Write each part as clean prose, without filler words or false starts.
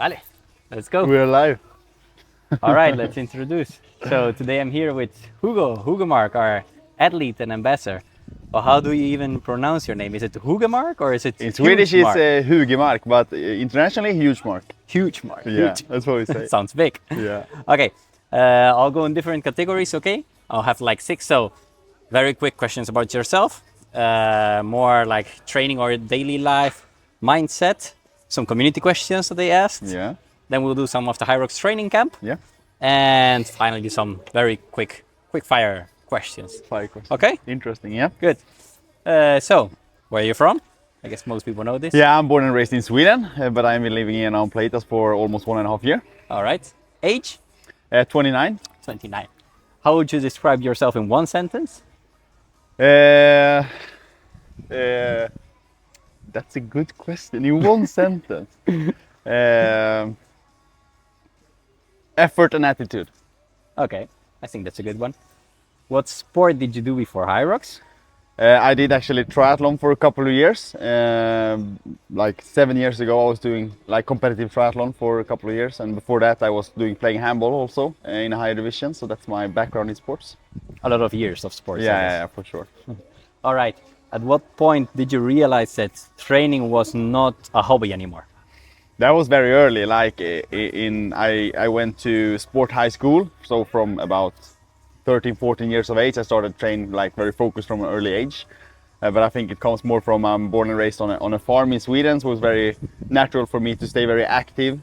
Vale, let's go. We're live. All right, let's introduce. So today I'm here with Hugo Hugemark, our athlete and ambassador. Well, how do you even pronounce your name? Is it Hugemark or is it In Swedish it's Hugemark? Hugemark, but internationally Hugemark. Hugemark. Yeah, that's what we say. Sounds big. Yeah. Okay, I'll go in different categories, okay? I'll have like 6, so very quick questions about yourself. More like training or daily life, mindset, some community questions that they asked. Yeah. Then we'll do some of the HYROX Training Camp. Yeah. And finally some very quick fire questions. Fire question. Okay, Interesting, yeah. good. So, where are you from? I guess most people know this. Yeah, I'm born and raised in Sweden, but I've been living in Playitas for almost 1.5 years. All right. Age? 29. 29. How would you describe yourself in one sentence? That's a good question. In one sentence. Effort and attitude. Okay, I think that's a good one. What sport did you do before HYROX? I did actually triathlon for a couple of years. Like 7 years ago I was doing like competitive triathlon for a couple of years, and before that I was playing handball also in a higher division, so that's my background in sports. A lot of years of sports. I Yeah, guess. yeah, for sure. All right. At what point did you realize that training was not a hobby anymore? That was very early. Like I went to sport high school, so from about 13, 14 years of age I started training like very focused from an early age. But I think it comes more from I'm born and raised on a farm in Sweden, so it was very natural for me to stay very active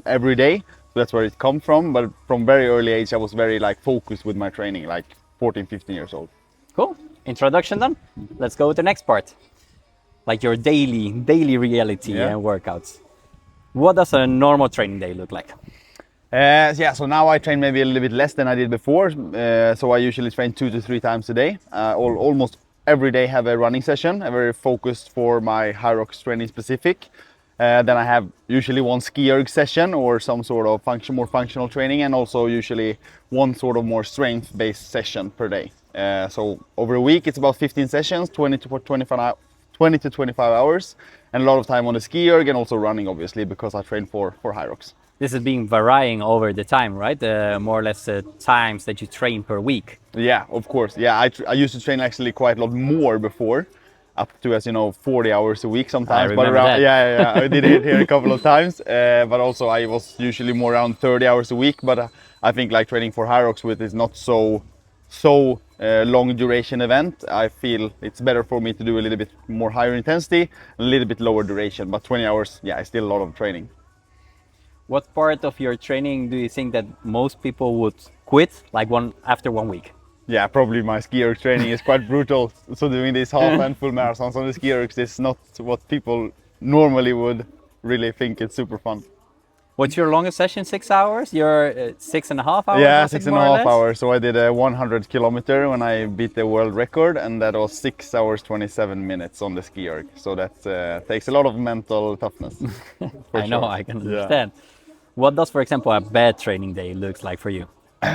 every day. So that's where it comes from. But from very early age I was very like focused with my training, like 14, 15 years old. Cool. Introduction done. Let's go with the next part. Like your daily reality Yeah. and workouts. What does a normal training day look like? Yeah, so now I train maybe a little bit less than I did before. So I usually train 2 to 3 times a day. Almost every day have a running session, a very focused for my HYROX training specific. Then I have usually one ski erg session or some sort of more functional training, and also usually one sort of more strength-based session per day. So over a week it's about 15 sessions, 20 to 25 hours, and a lot of time on the ski erg and also running, obviously, because I train for HYROX. This is being varying over the time, right? More or less the times that you train per week. Yeah, of course. Yeah, I used to train actually quite a lot more before, up to, as you know, 40 hours a week sometimes. I But remember that. yeah, I did it here a couple of times. But also I was usually more around 30 hours a week. But I think like training for HYROX with is not so long duration event. I feel it's better for me to do a little bit more higher intensity, a little bit lower duration. But 20 hours, yeah, is still a lot of training. What part of your training do you think that most people would quit like after 1 week? Yeah, probably my ski erg training is quite brutal. So doing these half and full marathons on the ski ergs is not what people normally would really think it's super fun. What's your longest session? 6 hours? Your 6.5 hours? Yeah, was it, 6.5 more or less? hours. So I did a 100 kilometer when I beat the world record, and that was 6 hours 27 minutes on the ski erg. So that takes a lot of mental toughness. I know, sure. I can Yeah. understand. What does, for example, a bad training day looks like for you? Do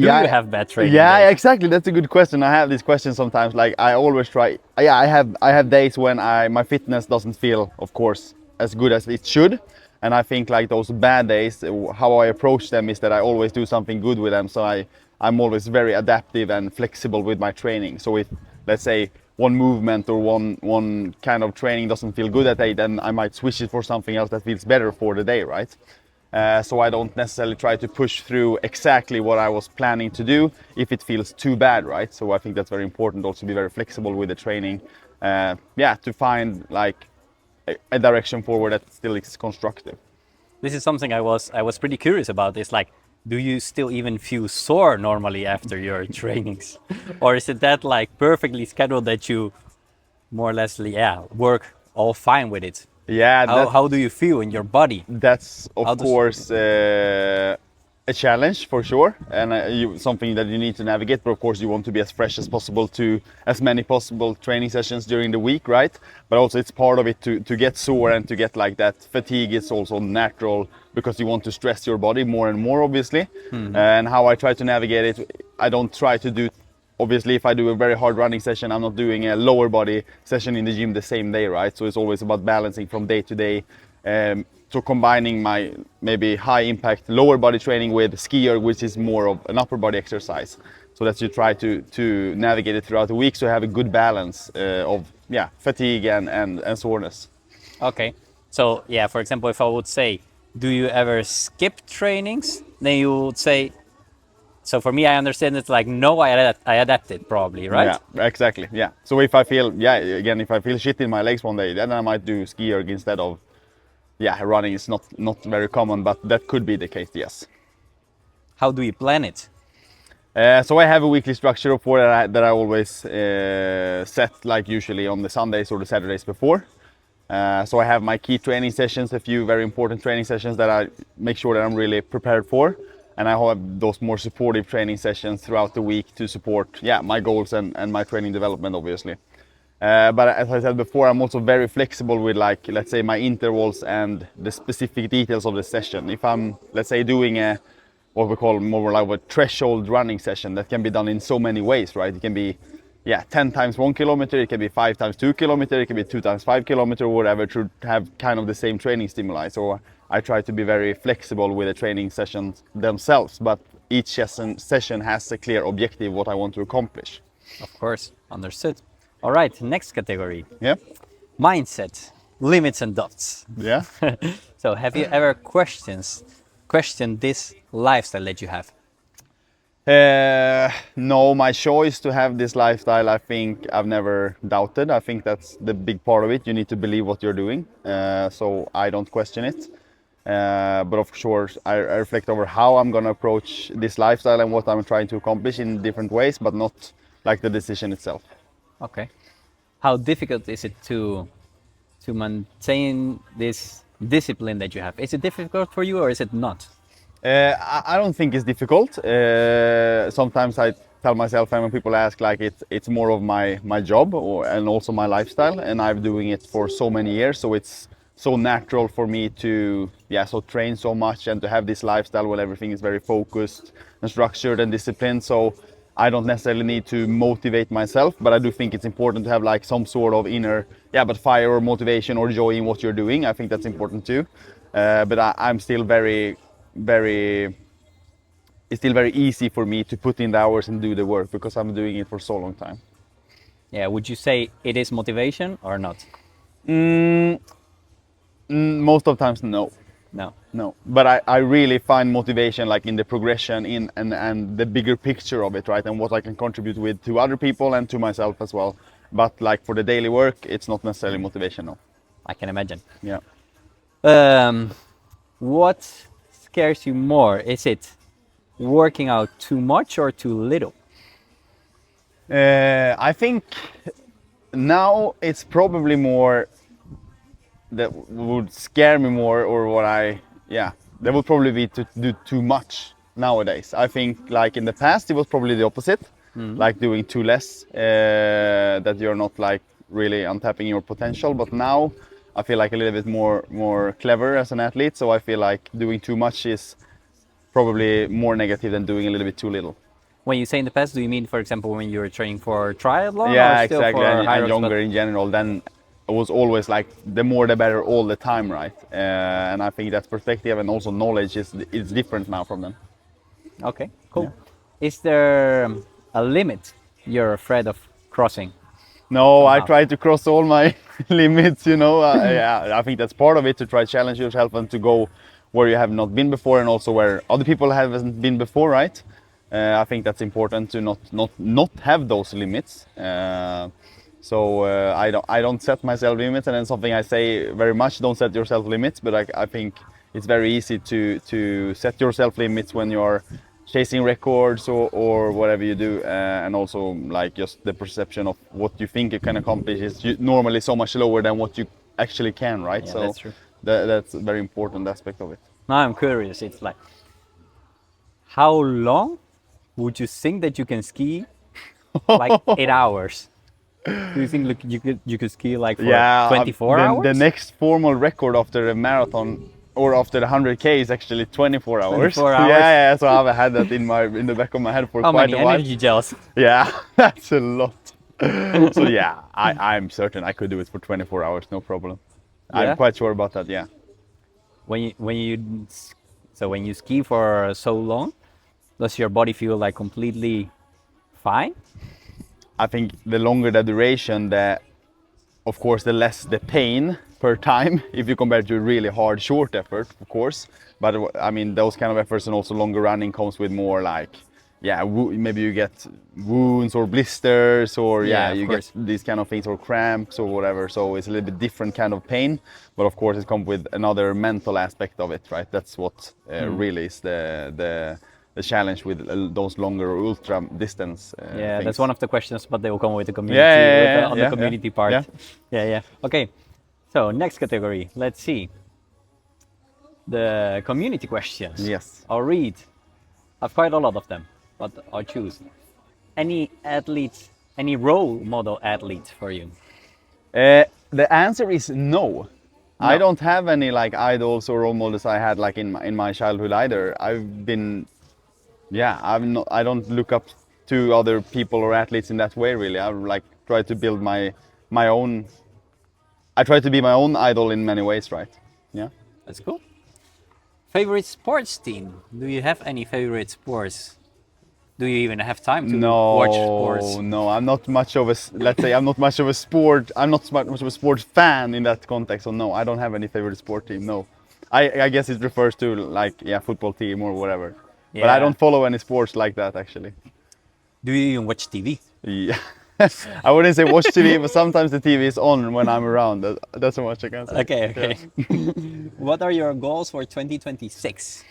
Yeah, you have bad training Yeah, days? exactly. That's a good question. I have this question sometimes. Like I always try. Yeah, I have days when my fitness doesn't feel, of course, as good as it should. And I think like those bad days, how I approach them is that I always do something good with them. So I'm always very adaptive and flexible with my training. So if, let's say, one movement or one kind of training doesn't feel good that day, then I might switch it for something else that feels better for the day, right? So I don't necessarily try to push through exactly what I was planning to do if it feels too bad, right? So I think that's very important, also be very flexible with the training. To find like a direction forward that still is constructive. This is something I was pretty curious about. It's like, do you still even feel sore normally after your trainings? Or is it that like perfectly scheduled that you more or less, work all fine with it? Yeah, How do you feel in your body? that's of course a challenge for sure, and something that you need to navigate. But of course, you want to be as fresh as possible to as many possible training sessions during the week, right? But also, it's part of it to get sore and to get like that fatigue is also natural because you want to stress your body more and more, obviously. And how I try to navigate it, I don't try to do obviously if I do a very hard running session, I'm not doing a lower body session in the gym the same day, right? So it's always about balancing from day to day. So combining my maybe high impact lower body training with skier, which is more of an upper body exercise. So that you try to navigate it throughout the week, so have a good balance of fatigue and soreness. Okay. So yeah, for example, if I would say, do you ever skip trainings? Then you would say, so for me, I understand it's like, no, I adapted probably, right? Yeah, exactly. Yeah. So if I feel, again, if I feel shit in my legs one day, then I might do ski erg instead of, running is not very common, but that could be the case, yes. How do you plan it? So I have a weekly structure for that I always set, like usually on the Sundays or the Saturdays before. So I have my key training sessions, a few very important training sessions that I make sure that I'm really prepared for. And I have those more supportive training sessions throughout the week to support my goals and my training development, obviously. But as I said before, I'm also very flexible with, like, let's say, my intervals and the specific details of the session. If I'm, let's say, doing what we call more like a threshold running session, that can be done in so many ways, right? It can be 10 times 1 kilometer, it can be 5 times 2 kilometer, it can be 2 times 5 kilometer, or whatever, to have kind of the same training stimuli. So I try to be very flexible with the training sessions themselves, but each session has a clear objective, what I want to accomplish. Of course, understood. All right, next category. Yeah. Mindset, limits and doubts. Yeah. So have you ever questioned this lifestyle that you have? No, my choice to have this lifestyle, I think I've never doubted. I think that's the big part of it. You need to believe what you're doing. So I don't question it. But of course, I reflect over how I'm going to approach this lifestyle and what I'm trying to accomplish in different ways, but not like the decision itself. Okay. How difficult is it to maintain this discipline that you have? Is it difficult for you or is it not? I don't think it's difficult. Sometimes I tell myself, and when people ask, like, it's more of my job and also my lifestyle, and I've been doing it for so many years, so it's so natural for me to train so much and to have this lifestyle where everything is very focused and structured and disciplined. So I don't necessarily need to motivate myself, but I do think it's important to have, like, some sort of inner fire or motivation or joy in what you're doing. I think that's important too. But I'm still it's still very easy for me to put in the hours and do the work because I'm doing it for so long time. Yeah, would you say it is motivation or not? Most of the times, no. No. But I really find motivation, like, in the progression and the bigger picture of it, right? And what I can contribute with to other people and to myself as well. But, like, for the daily work, it's not necessarily motivation, no. I can imagine. Yeah. What scares you more? Is it working out too much or too little? I think now it's probably more that would scare me more, or that would probably be to do too much nowadays. I think, like, in the past it was probably the opposite, like doing too less, that you're not, like, really untapping your potential. But now I feel like a little bit more clever as an athlete, so I feel like doing too much is probably more negative than doing a little bit too little. When you say in the past, do you mean, for example, when you were training for triathlon? Yeah, or still exactly. For and HYROX, younger in general, then it was always like the more the better all the time, right? And I think that perspective and also knowledge is different now from them. Okay, cool. Yeah. Is there a limit you're afraid of crossing? No, Somehow. I try to cross all my limits, I think that's part of it, to try to challenge yourself and to go where you have not been before and also where other people haven't been before, right? I think that's important to not have those limits. So I don't set myself limits, and then something I say very much: don't set yourself limits. But I think it's very easy to set yourself limits when you're chasing records or whatever you do, and also, like, just the perception of what you think you can accomplish is normally so much lower than what you actually can, right? Yeah, so that's true. That's a very important aspect of it. Now I'm curious. It's like, how long would you think that you can ski? Like 8 hours. Do you think, you could ski like for 24 hours? The next formal record after a marathon or after the 100K is actually 24 hours. 24 hours? Yeah, so I've had that in the back of my head for How quite many a while. energy gels? Yeah, that's a lot. So yeah, I'm certain I could do it for 24 hours, no problem. Yeah? I'm quite sure about that, yeah. When you ski for so long, does your body feel like completely fine? I think the longer the duration, of course, the less the pain per time if you compare to a really hard short effort, of course. But I mean, those kind of efforts and also longer running comes with more like, yeah, maybe you get wounds or blisters or Yeah, of you course. get these kind of things or cramps or whatever. So it's a little bit different kind of pain. But of course, it comes with another mental aspect of it, right? That's what really is the challenge with those longer ultra distance Yeah, things. that's one of the questions, but they will come with the community, Yeah, on the community part. Yeah. Okay, so next category, let's see. The community questions. Yes. I'll read. I've quite a lot of them, but I'll choose. Any athletes, any role model athletes for you? The answer is no. I don't have any like idols or role models I had like in my childhood either. I don't look up to other people or athletes in that way really. I've like tried to build my own. I try to be my own idol in many ways, right? Yeah. That's cool. Favorite sports team? Do you have any favorite sports? Do you even have time to watch sports? No, I'm not much of a. Let's say I'm not much of a sport. I'm not much of a sports fan in that context. So no, I don't have any favorite sport team. No, I guess it refers to like football team or whatever. But I Yeah. don't follow any sports like that actually. Do you even watch TV? Yeah. I wouldn't say watch TV, but sometimes the TV is on when I'm around. That's how much I can say. Okay. What are your goals for 2026?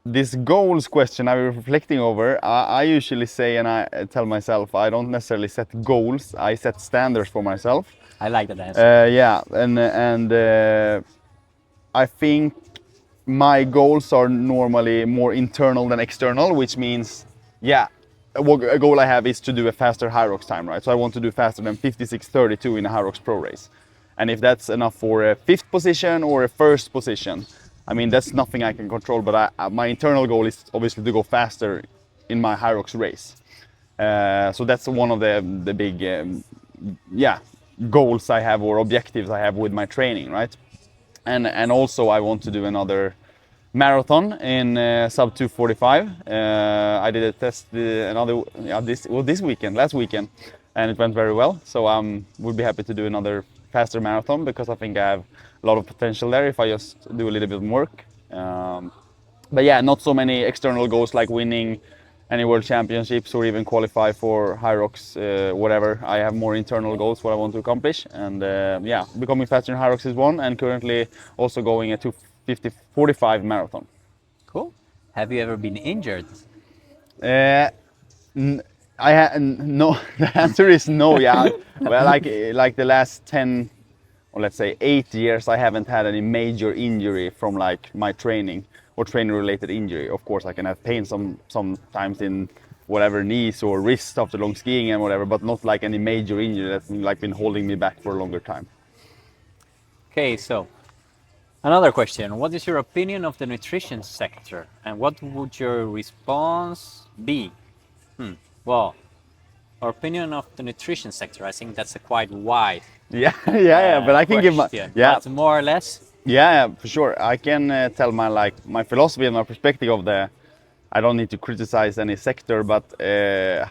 This goals question I was reflecting over. I usually say, and I tell myself, I don't necessarily set goals. I set standards for myself. I like that answer. And I think my goals are normally more internal than external, which means, a goal I have is to do a faster HYROX time, right? So I want to do faster than 56:32 in a HYROX Pro race. And if that's enough for a 5th position or a 1st position, I mean, that's nothing I can control, but my internal goal is obviously to go faster in my HYROX race. So that's one of the big, goals I have or objectives I have with my training, right? And also I want to do another marathon in sub 2:45. I did a test last weekend, and it went very well. So would be happy to do another faster marathon because I think I have a lot of potential there if I just do a little bit of work. But yeah, not so many external goals like winning any world championships or even qualify for HYROX, whatever. I have more internal goals what I want to accomplish, and becoming faster in HYROX is one, and currently also going a 2:50:45 marathon. Cool. Have you ever been injured? No. The answer is no. Yeah. Well, like the last 10, or let's say 8 years, I haven't had any major injury from like my training or training related injury. Of course, I can have pain sometimes in whatever knees or wrists after long skiing and whatever, but not like any major injury that's like been holding me back for a longer time. Okay, so another question. What is your opinion of the nutrition sector, and what would your response be? Well, our opinion of the nutrition sector, I think that's a quite wide But I can give my question, but more or less. Yeah, for sure. I can tell my philosophy and my perspective of I don't need to criticize any sector, but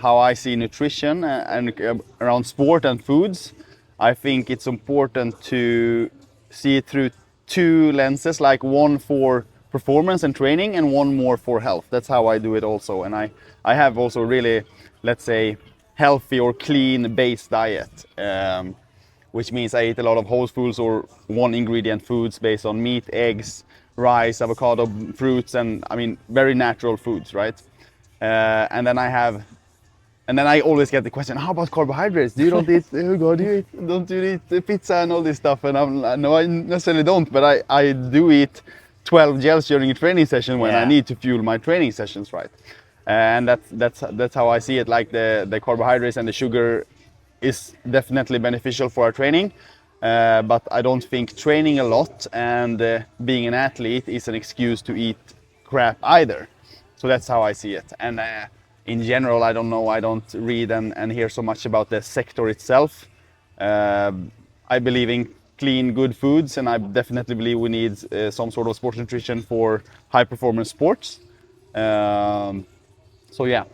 how I see nutrition and around sport and foods. I think it's important to see it through 2 lenses, like one for performance and training and one more for health. That's how I do it also. And I have also really, let's say, healthy or clean based diet. Which means I eat a lot of whole foods or 1 ingredient foods based on meat, eggs, rice, avocado, fruits, and I mean very natural foods, right? And then I always get the question, how about carbohydrates? Do you don't eat, Hugo, don't you eat pizza and all this stuff? And no, I necessarily don't, but I do eat 12 gels during a training session when I need to fuel my training sessions, right? And that's how I see it. Like the carbohydrates and the sugar is definitely beneficial for our training, but I don't think training a lot and being an athlete is an excuse to eat crap either. So that's how I see it. And in general, I don't know, I don't read and hear so much about the sector itself. I believe in clean, good foods, and I definitely believe we need some sort of sports nutrition for high performance sports. So yeah,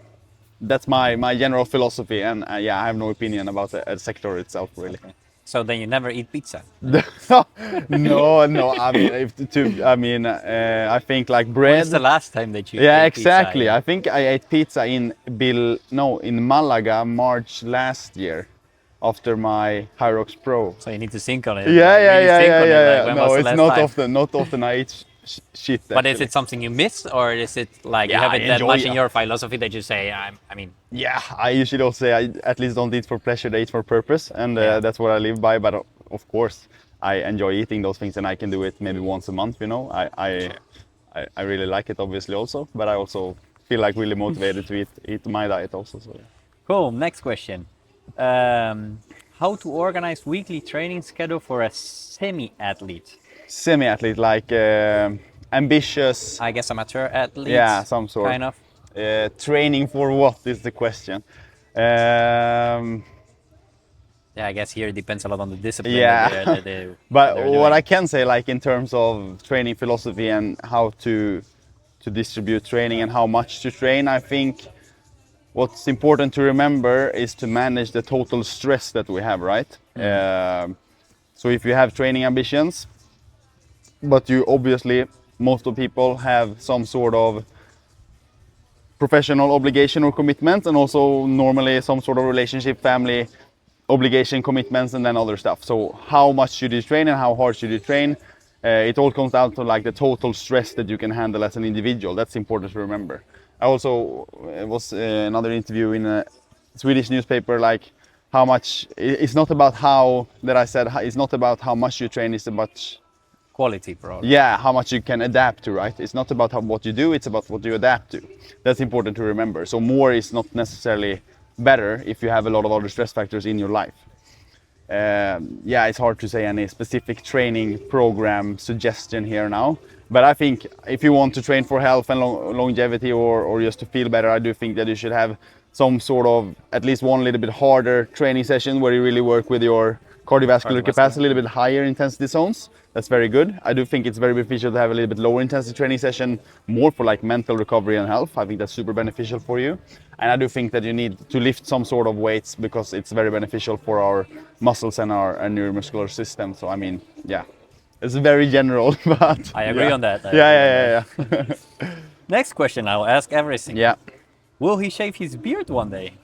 that's my general philosophy, and yeah, I have no opinion about the sector itself really. So then you never eat pizza. No. I mean, I think like bread. When's the last time that you Yeah, ate exactly. pizza? I think I ate pizza in Malaga March last year, after my HYROX Pro. So you need to think on it. Yeah, like, really think on it, like, yeah. when No, was the it's last not time? often. Not often I eat shit. But is actually. it something you miss, or is it like you Yeah, have I it that enjoy much it. in your philosophy that you say, I mean, Yeah, I usually don't say I at least don't eat for pleasure, I eat for purpose, and Yeah. that's what I live by. But of course, I enjoy eating those things, and I can do it maybe once a month. You know, I really like it, obviously also, but I also feel like really motivated to eat my diet also. So. cool. Next question. How to organize weekly training schedule for a semi-athlete? Semi-athlete, like ambitious. I guess amateur athlete. Yeah, some sort. Kind of. Training for what is the question? Yeah, I guess here it depends a lot on the discipline Yeah, that they but they're what doing. I can say, like in terms of training philosophy and how to distribute training and how much to train, I think what's important to remember is to manage the total stress that we have, right? So if you have training ambitions, but you obviously, most of people have some sort of professional obligation or commitment, and also normally some sort of relationship, family obligation, commitments, and then other stuff. So how much should you train and how hard should you train? It all comes down to like the total stress that you can handle as an individual. That's important to remember. I also was another interview in a Swedish newspaper, like how much it's not about how that I said it's not about how much you train, it's about Quality, probably. yeah, how much you can adapt to, right? It's not about what you do, it's about what you adapt to. That's important to remember. So more is not necessarily better if you have a lot of other stress factors in your life. Yeah, it's hard to say any specific training program suggestion here now. But I think if you want to train for health and longevity or just to feel better, I do think that you should have some sort of at least one little bit harder training session where you really work with your cardiovascular capacity, a little bit higher intensity zones. That's very good. I do think it's very beneficial to have a little bit lower intensity training session, more for like mental recovery and health. I think that's super beneficial for you. And I do think that you need to lift some sort of weights because it's very beneficial for our muscles and our neuromuscular system. So I mean, yeah, it's very general, but I agree on that. Yeah. Next question I'll ask everything. Yeah. Will he shave his beard one day?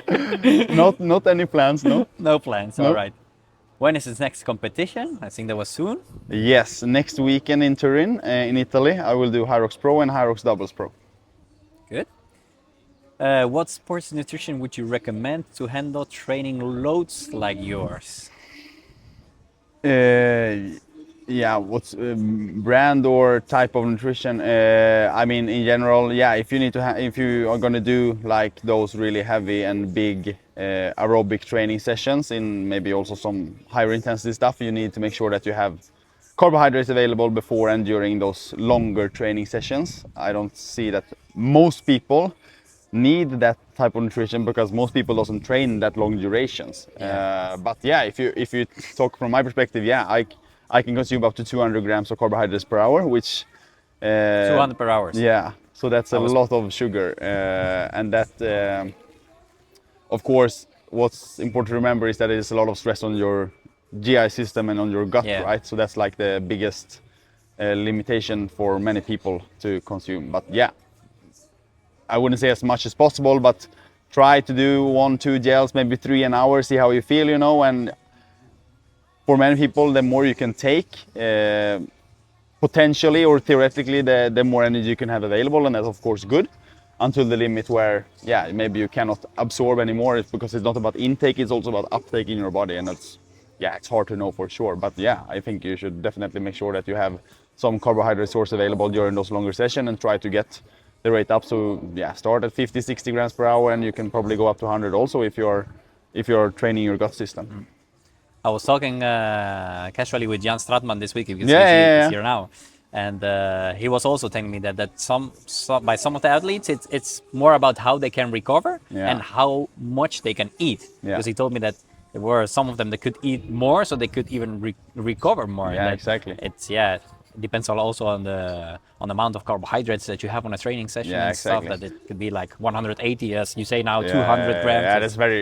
Not any plans, no. No plans. No. All right. When is his next competition? I think that was soon. Yes, next weekend in Turin, in Italy, I will do HYROX Pro and HYROX Doubles Pro. Good. What sports nutrition would you recommend to handle training loads like yours? Yeah, what's brand or type of nutrition? I mean, in general, yeah. If you need to, if you are gonna do like those really heavy and big aerobic training sessions, in maybe also some higher intensity stuff, you need to make sure that you have carbohydrates available before and during those longer training sessions. I don't see that most people need that type of nutrition because most people doesn't train that long durations. But yeah, if you talk from my perspective, yeah, I can consume up to 200 grams of carbohydrates per hour, which 200 per hour. yeah, so that's a lot of sugar, and that of course what's important to remember is that it is a lot of stress on your GI system and on your gut, right? So that's like the biggest limitation for many people to consume. But yeah, I wouldn't say as much as possible, but try to do 1-2 gels, maybe 3 an hour, see how you feel, you know. And for many people, the more you can take, potentially or theoretically, the more energy you can have available, and that's of course good, until the limit where, yeah, maybe you cannot absorb anymore. It's because it's not about intake, it's also about uptake in your body, and that's, yeah, it's hard to know for sure. But yeah, I think you should definitely make sure that you have some carbohydrate source available during those longer sessions and try to get the rate up. So yeah, start at 50-60 grams per hour, and you can probably go up to 100 also if you're training your gut system. I was talking casually with Jan Stratman this week because he's here now, and he was also telling me that some by some of the athletes it's more about how they can recover and how much they can eat. Because he told me that there were some of them that could eat more, so they could even recover more. Yeah, exactly. It depends also on the amount of carbohydrates that you have on a training session and stuff. That it could be like 180, as you say now, 200 grams. Yeah,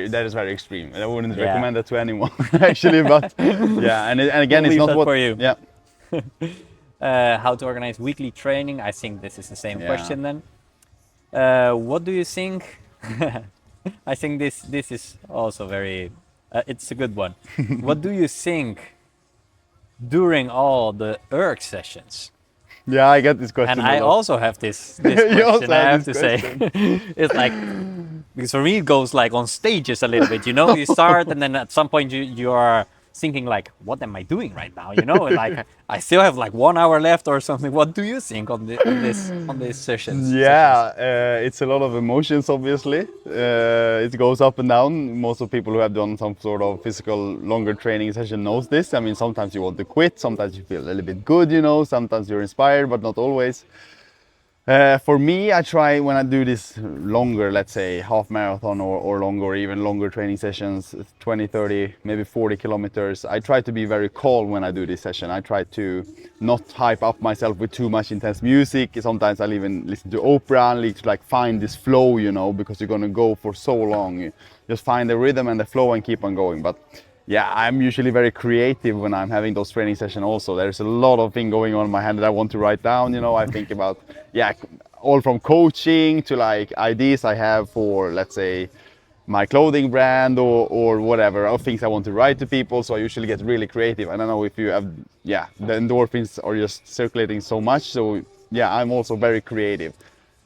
that is very extreme. I wouldn't recommend that to anyone actually. But yeah, and again, it's not what for you. Yeah. How to organize weekly training? I think this is the same question then. What do you think? I think this is also very. It's a good one. What do you think during all the HYROX sessions? Yeah, I get this question. And I also have this question, I have to say. It's like, because for me it goes like on stages a little bit, you know, you start and then at some point you are thinking like, what am I doing right now? You know, like I still have like 1 hour left or something. What do you think on these sessions? Yeah, it's a lot of emotions, obviously. It goes up and down. Most of people who have done some sort of physical longer training session knows this. I mean, sometimes you want to quit, sometimes you feel a little bit good, you know, sometimes you're inspired, but not always. For me, I try when I do this longer, let's say half marathon or longer, or even longer training sessions, 20, 30, maybe 40 kilometers, I try to be very calm when I do this session. I try to not hype up myself with too much intense music. Sometimes I'll even listen to opera and like find this flow, you know, because you're gonna go for so long. You just find the rhythm and the flow and keep on going. But yeah, I'm usually very creative when I'm having those training sessions also. There's a lot of things going on in my head that I want to write down, you know. I think about, all from coaching to like ideas I have for, let's say, my clothing brand or whatever, or things I want to write to people. So I usually get really creative. I don't know if you have, the endorphins are just circulating so much. So yeah, I'm also very creative.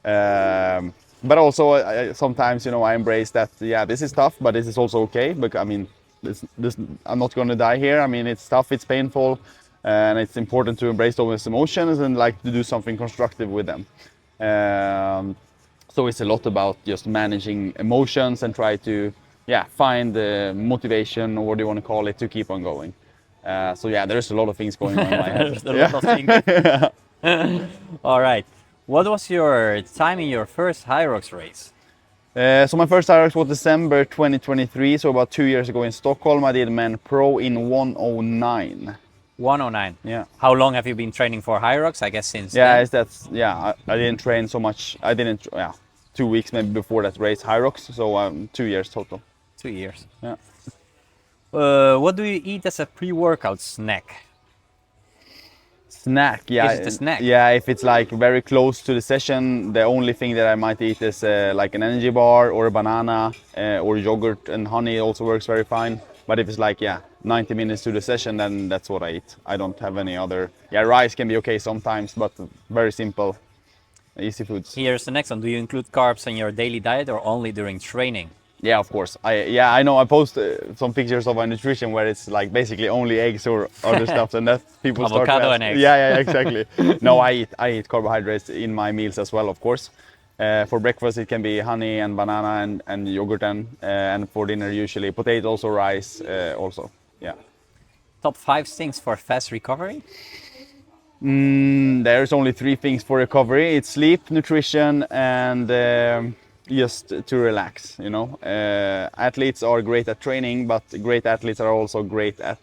But also sometimes, you know, I embrace that, this is tough, but this is also okay. But I mean, I'm not going to die here. I mean, it's tough, it's painful, and it's important to embrace those emotions and like to do something constructive with them. So it's a lot about just managing emotions and try to find the motivation, or what do you want to call it, to keep on going. So yeah, there's a lot of things going on in my head. There's a lot of things. All right. What was your time in your first HYROX race? So my first HYROX was December 2023, so about 2 years ago in Stockholm. I did Men Pro in 109. 109. Yeah. How long have you been training for HYROX? I guess since then? I didn't train so much. I didn't 2 weeks maybe before that race HYROX, so 2 years total. 2 years. Yeah. What do you eat as a pre-workout snack? Snack, yeah. Is it a snack? Yeah, if it's like very close to the session, the only thing that I might eat is like an energy bar or a banana or yogurt, and honey also works very fine. But if it's like 90 minutes to the session, then that's what I eat. I don't have any other. Rice can be okay sometimes, but very simple, easy foods. Here's the next one. Do you include carbs in your daily diet or only during training? Yeah, of course. I know. I post some pictures of my nutrition where it's like basically only eggs or other stuff, and that people start avocado and eggs. Yeah, exactly. No, I eat carbohydrates in my meals as well, of course. For breakfast, it can be honey and banana and yogurt, and for dinner usually potatoes or rice also. Yeah. Top 5 things for fast recovery? There's only 3 things for recovery. It's sleep, nutrition, and just to relax, you know. Athletes are great at training, but great athletes are also great at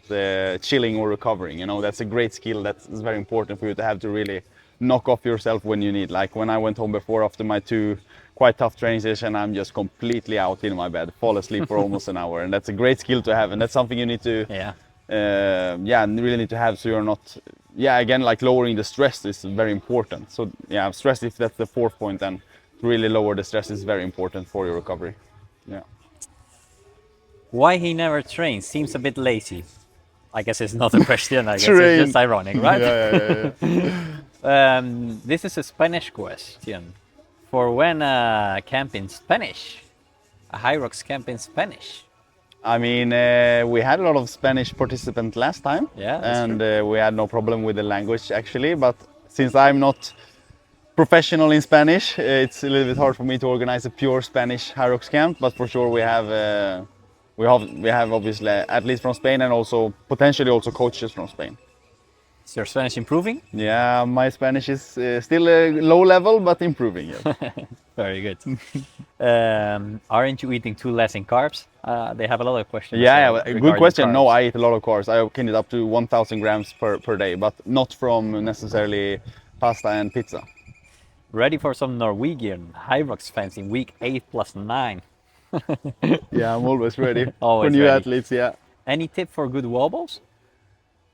chilling or recovering, you know. That's a great skill that's very important for you to have, to really knock off yourself when you need. Like when I went home before after my 2 quite tough training sessions, I'm just completely out in my bed, fall asleep for almost an hour, and that's a great skill to have, and that's something you need to really need to have, so you're not again, like lowering the stress is very important. So stress, if that's the 4th point, then really lower the stress is very important for your recovery. Yeah. Why he never trains? Seems a bit lazy. I guess it's not a question. I guess it's just ironic, right? This is a Spanish question. For when a camp in Spanish, a HYROX camp in Spanish? I mean, we had a lot of Spanish participants last time, and we had no problem with the language actually. But since I'm not professional in Spanish, it's a little bit hard for me to organize a pure Spanish HYROX camp. But for sure, we have we have obviously athletes from Spain and also potentially also coaches from Spain. Is your Spanish improving? Yeah, my Spanish is still a low level, but improving. Yes. Very good. Aren't you eating too less in carbs? They have a lot of questions. Yeah, good regarding question. No, carbs. I eat a lot of carbs. I can eat up to 1,000 grams per day, but not from necessarily pasta and pizza. Ready for some Norwegian HYROX fans in week 8+9. Yeah, I'm always ready for Always new ready. athletes. Yeah. Any tip for good wobbles?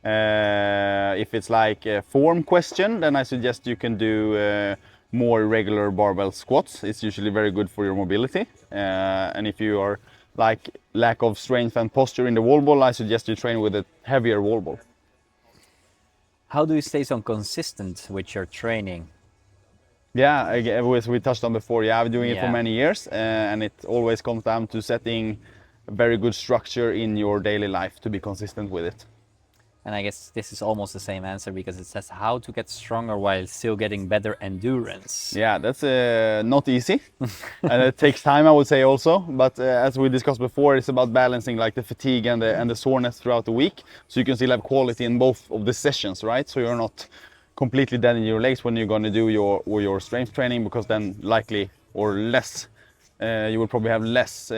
If it's like a form question, then I suggest you can do more regular barbell squats. It's usually very good for your mobility. And if you are like lack of strength and posture in the wall ball, I suggest you train with a heavier wall ball. How do you stay so consistent with your training? Yeah, as we touched on before, yeah, I've been doing it for Yeah. many years, and it always comes down to setting a very good structure in your daily life to be consistent with it. And I guess this is almost the same answer because it says how to get stronger while still getting better endurance. Yeah, that's not easy, and it takes time, I would say also. But as we discussed before, it's about balancing like the fatigue and the soreness throughout the week, so you can still have quality in both of the sessions, right? So you're not completely dead in your legs when you're going to do your strength training, because then likely or less you will probably have less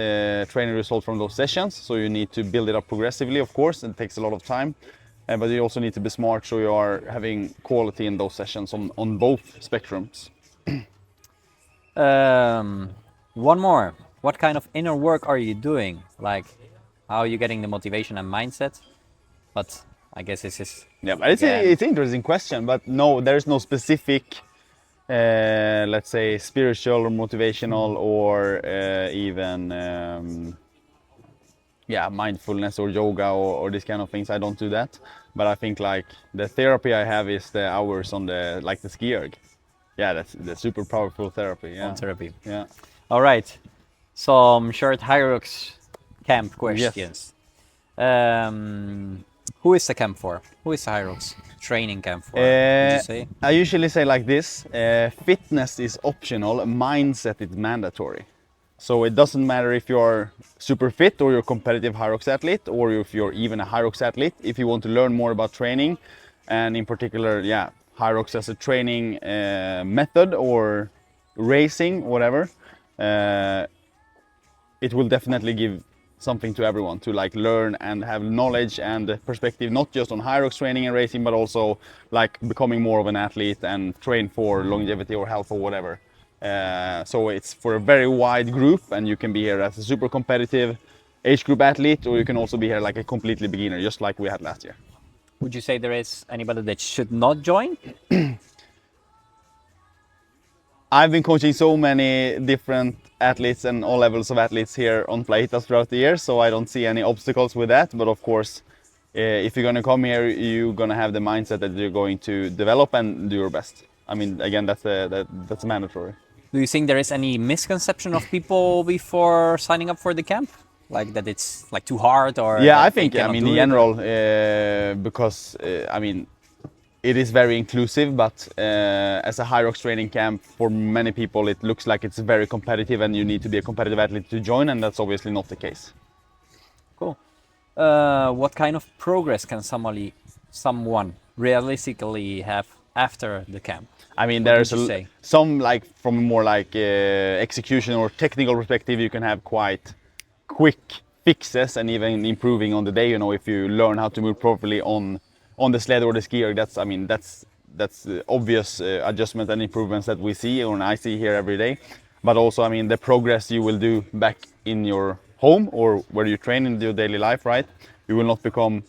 training results from those sessions. So you need to build it up progressively, of course, and it takes a lot of time. But you also need to be smart so you are having quality in those sessions on both spectrums. One more. What kind of inner work are you doing? Like, how are you getting the motivation and mindset? But I guess this is Yeah, but it's an interesting question. But no, there's no specific, let's say, spiritual or motivational or even yeah, mindfulness or yoga or this kind of things. I don't do that. But I think like the therapy I have is the hours on the like the ski erg. Yeah, that's the super powerful therapy. Yeah. on therapy. Yeah. All right. Some short HYROX camp questions. Who is the camp for? Who is the HYROX training camp for? Would you say? I usually say like this: fitness is optional, mindset is mandatory. So it doesn't matter if you're super fit or you're a competitive HYROX athlete, or if you're even a HYROX athlete. If you want to learn more about training, and in particular, yeah, HYROX as a training method or racing, whatever, it will definitely give something to everyone to like learn and have knowledge and perspective, not just on HYROX training and racing, but also like becoming more of an athlete and train for longevity or health or whatever. So it's for a very wide group, and you can be here as a super competitive age group athlete, or you can also be here like a completely beginner, just like we had last year. Would you say there is anybody that should not join? I've been coaching so many different athletes and all levels of athletes here on Playitas throughout the years, so I don't see any obstacles with that. But of course, if you're going to come here, you're going to have the mindset that you're going to develop and do your best. I mean, again, that's mandatory. Do you think there is any misconception of people before signing up for the camp? Like that it's like too hard, or Yeah, that I they think, I cannot mean, do in it, or- general, because, I mean, it is very inclusive, but as a HYROX training camp, for many people, it looks like it's very competitive and you need to be a competitive athlete to join, and that's obviously not the case. Cool. What kind of progress can someone realistically have after the camp? I mean, What there's would you say? some like from a more like execution or technical perspective, you can have quite quick fixes and even improving on the day. You know, if you learn how to move properly on the sled or the skier, that's, I mean, that's obvious adjustment and improvements that we see or I see here every day. But also, I mean, the progress you will do back in your home or where you train in your daily life, right? You will not become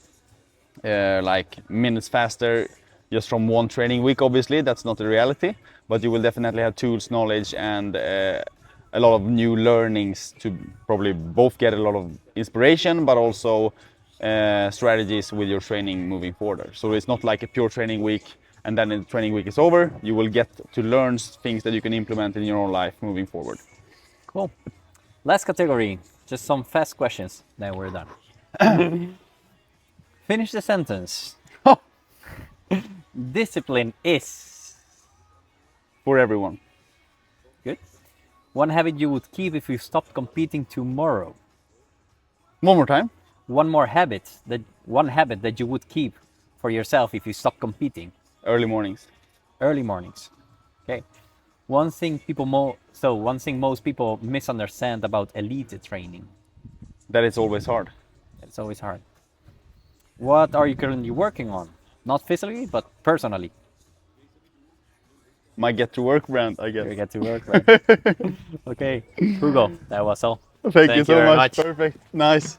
like minutes faster just from one training week. Obviously, that's not the reality, but you will definitely have tools, knowledge, and a lot of new learnings to probably both get a lot of inspiration, but also strategies with your training moving forward. So it's not like a pure training week and then the training week is over. You will get to learn things that you can implement in your own life moving forward. Cool. Last category, just some fast questions. Then we're done. Finish the sentence. Discipline is For everyone. good. One habit you would keep if you stopped competing tomorrow. One more time. One habit that you would keep for yourself if you stop competing. Early mornings. Early mornings. Okay. One thing most people misunderstand about elite training. That is always hard. It's always hard. What are you currently working on? Not physically, but personally. My get to work brand, I guess. You get to work, right? Okay, Hugo, that was all. Thank you so very much. Perfect. Nice.